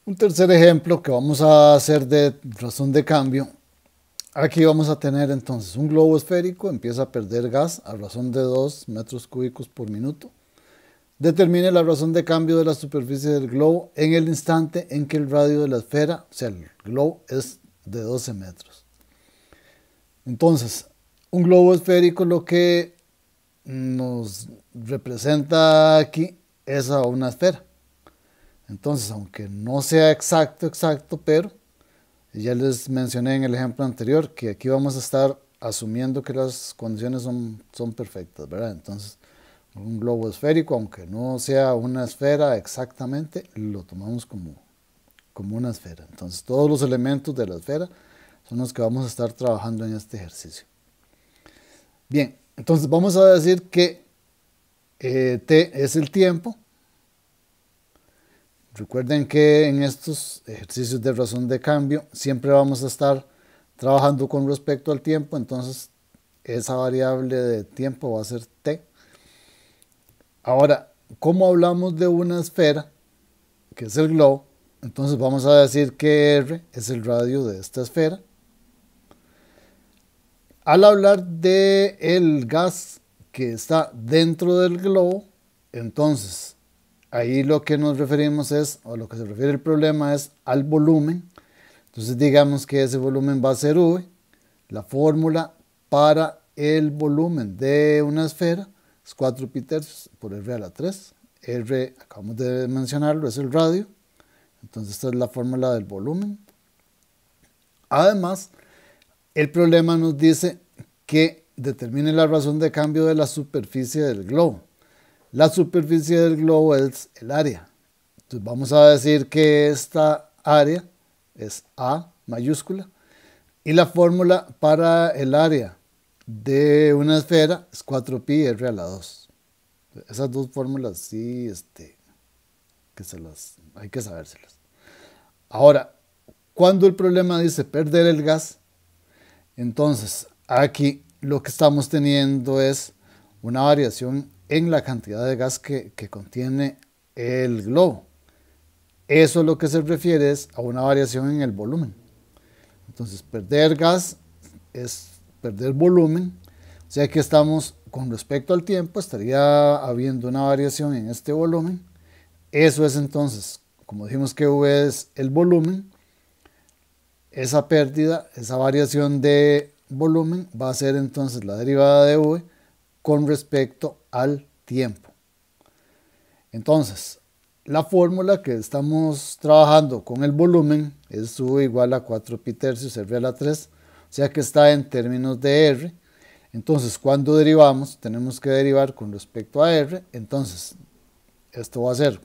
Un tercer ejemplo que vamos a hacer de razón de cambio. Aquí vamos a tener entonces un globo esférico, empieza a perder gas a razón de 2 metros cúbicos por minuto. Determine la razón de cambio de la superficie del globo en el instante en que el radio de la esfera, o sea, el globo, es de 12 metros. Entonces, un globo esférico lo que nos representa aquí es a una esfera. Entonces, aunque no sea exacto, pero ya les mencioné en el ejemplo anterior que aquí vamos a estar asumiendo que las condiciones son perfectas, ¿verdad? Entonces, un globo esférico, aunque no sea una esfera exactamente, lo tomamos como una esfera. Entonces, todos los elementos de la esfera son los que vamos a estar trabajando en este ejercicio. Bien, entonces vamos a decir que t es el tiempo. Recuerden que en estos ejercicios de razón de cambio siempre vamos a estar trabajando con respecto al tiempo, entonces esa variable de tiempo va a ser t. Ahora, como hablamos de una esfera, que es el globo, entonces vamos a decir que r es el radio de esta esfera. Al hablar de el gas que está dentro del globo, entonces ahí lo que nos referimos es, o lo que se refiere el problema es al volumen. Entonces digamos que ese volumen va a ser V. La fórmula para el volumen de una esfera es 4 pi tercios por R a la 3. R, acabamos de mencionarlo, es el radio. Entonces esta es la fórmula del volumen. Además, el problema nos dice que determine la razón de cambio de la superficie del globo. La superficie del globo es el área. Entonces vamos a decir que esta área es A mayúscula y la fórmula para el área de una esfera es 4 pi r a la 2. Esas dos fórmulas sí hay que sabérselas. Ahora, cuando el problema dice perder el gas, entonces aquí lo que estamos teniendo es una variación en la cantidad de gas que contiene el globo. Eso lo que se refiere es a una variación en el volumen. Entonces, perder gas es perder volumen. O sea que estamos, con respecto al tiempo, estaría habiendo una variación en este volumen. Eso es entonces, como dijimos que V es el volumen, esa pérdida, esa variación de volumen va a ser entonces la derivada de V con respecto al tiempo. Entonces, la fórmula que estamos trabajando con el volumen es V igual a 4 pi tercios R a la 3, o sea que está en términos de R. Entonces, cuando derivamos, tenemos que derivar con respecto a R. Entonces, esto va a ser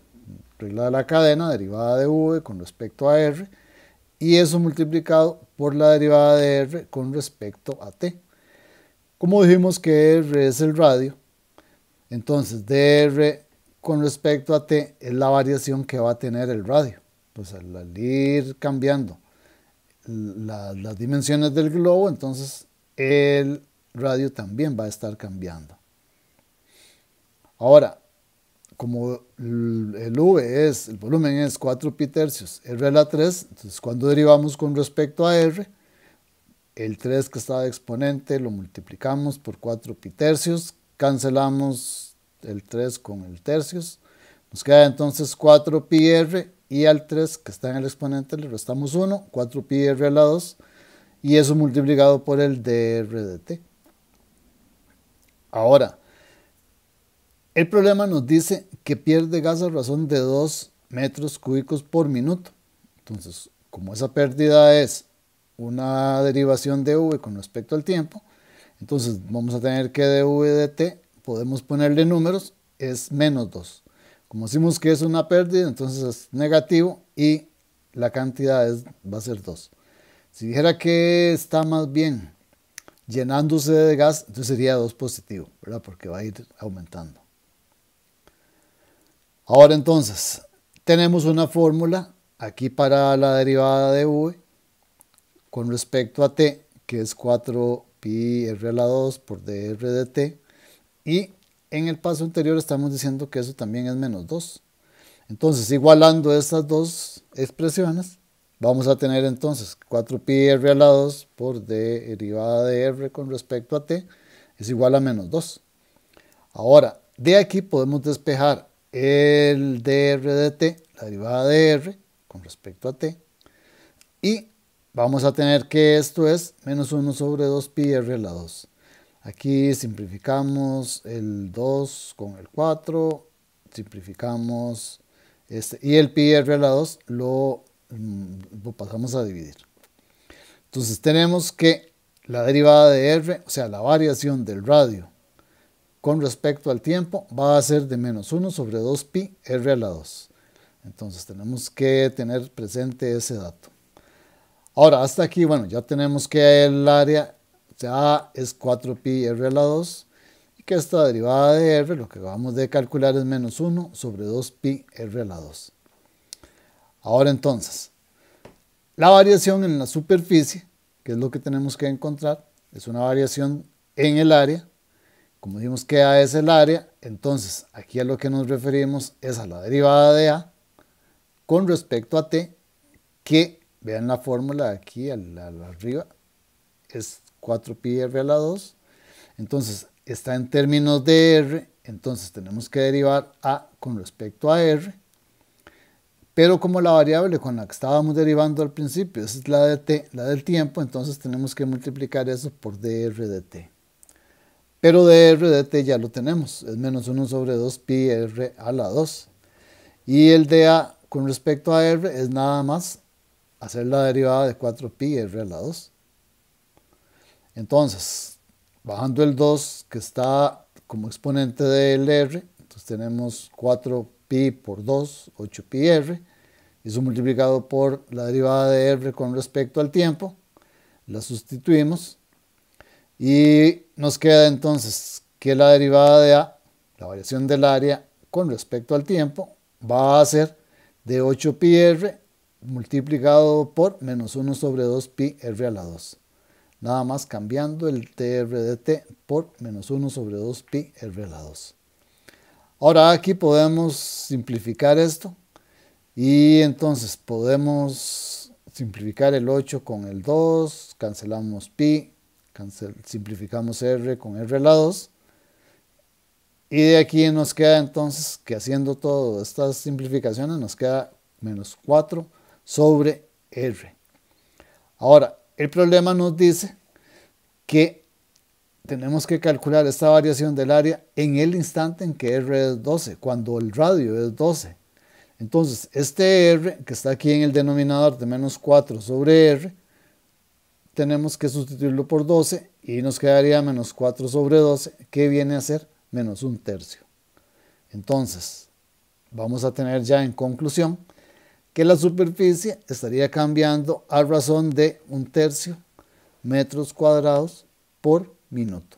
regla de la cadena, derivada de V con respecto a R, y eso multiplicado por la derivada de R con respecto a T. Como dijimos que R es el radio, entonces dr con respecto a t es la variación que va a tener el radio. Pues al ir cambiando las dimensiones del globo, entonces el radio también va a estar cambiando. Ahora, como el V es, el volumen es 4 pi tercios R a la 3, entonces cuando derivamos con respecto a R, el 3 que está de exponente lo multiplicamos por 4 pi tercios, cancelamos el 3 con el tercios, nos queda entonces 4 pi r y al 3 que está en el exponente le restamos 1, 4 pi r a la 2 y eso multiplicado por el dr de t. Ahora, el problema nos dice que pierde gas a razón de 2 metros cúbicos por minuto. Entonces, como esa pérdida es una derivación de V con respecto al tiempo, entonces vamos a tener que dv de t, podemos ponerle números, es menos 2. Como decimos que es una pérdida, entonces es negativo y la cantidad va a ser 2. Si dijera que está más bien llenándose de gas, entonces sería 2 positivo, ¿verdad? Porque va a ir aumentando. Ahora entonces, tenemos una fórmula aquí para la derivada de V con respecto a t, que es 4 pi r a la 2 por dr de t, y en el paso anterior estamos diciendo que eso también es menos 2. Entonces, igualando estas dos expresiones, vamos a tener entonces 4pi r a la 2 por derivada de r con respecto a t es igual a menos 2. Ahora, de aquí podemos despejar el dr de t, la derivada de r con respecto a t, y vamos a tener que esto es menos 1 sobre 2pi r a la 2. Aquí simplificamos el 2 con el 4, simplificamos y el pi r a la 2 lo pasamos a dividir. Entonces tenemos que la derivada de r, o sea, la variación del radio con respecto al tiempo va a ser de menos 1 sobre 2pi r a la 2. Entonces tenemos que tener presente ese dato. Ahora, hasta aquí, bueno, ya tenemos que el área ya es 4pi r a la 2 y que esta derivada de r, lo que acabamos de calcular es menos 1 sobre 2pi r a la 2. Ahora entonces, la variación en la superficie, que es lo que tenemos que encontrar, es una variación en el área. Como dijimos que A es el área, entonces aquí a lo que nos referimos es a la derivada de A con respecto a t, que vean la fórmula aquí arriba, es 4pi r a la 2. Entonces está en términos de r, entonces tenemos que derivar A con respecto a r. Pero como la variable con la que estábamos derivando al principio es la de t, la del tiempo, entonces tenemos que multiplicar eso por dr de t. Pero dr de t ya lo tenemos, es menos 1 sobre 2pi r a la 2. Y el dA con respecto a r es nada más hacer la derivada de 4pi r a la 2. Entonces, bajando el 2 que está como exponente del r, entonces tenemos 4pi por 2, 8pi r. Eso multiplicado por la derivada de r con respecto al tiempo, la sustituimos. Y nos queda entonces que la derivada de A, la variación del área con respecto al tiempo, va a ser de 8pi r multiplicado por menos 1 sobre 2pi r a la 2. Nada más cambiando el dr de t por menos 1 sobre 2pi r a la 2. Ahora aquí podemos simplificar esto y entonces podemos simplificar el 8 con el 2, cancelamos pi, simplificamos r con r a la 2 y de aquí nos queda entonces que haciendo todas estas simplificaciones nos queda menos 4 sobre r. Ahora, el problema nos dice que tenemos que calcular esta variación del área en el instante en que r es 12, cuando el radio es 12. Entonces, este r que está aquí en el denominador de menos 4 sobre r, tenemos que sustituirlo por 12 y nos quedaría menos 4 sobre 12, que viene a ser menos 1/3. Entonces, vamos a tener ya en conclusión que la superficie estaría cambiando a razón de 1/3 metros cuadrados por minuto.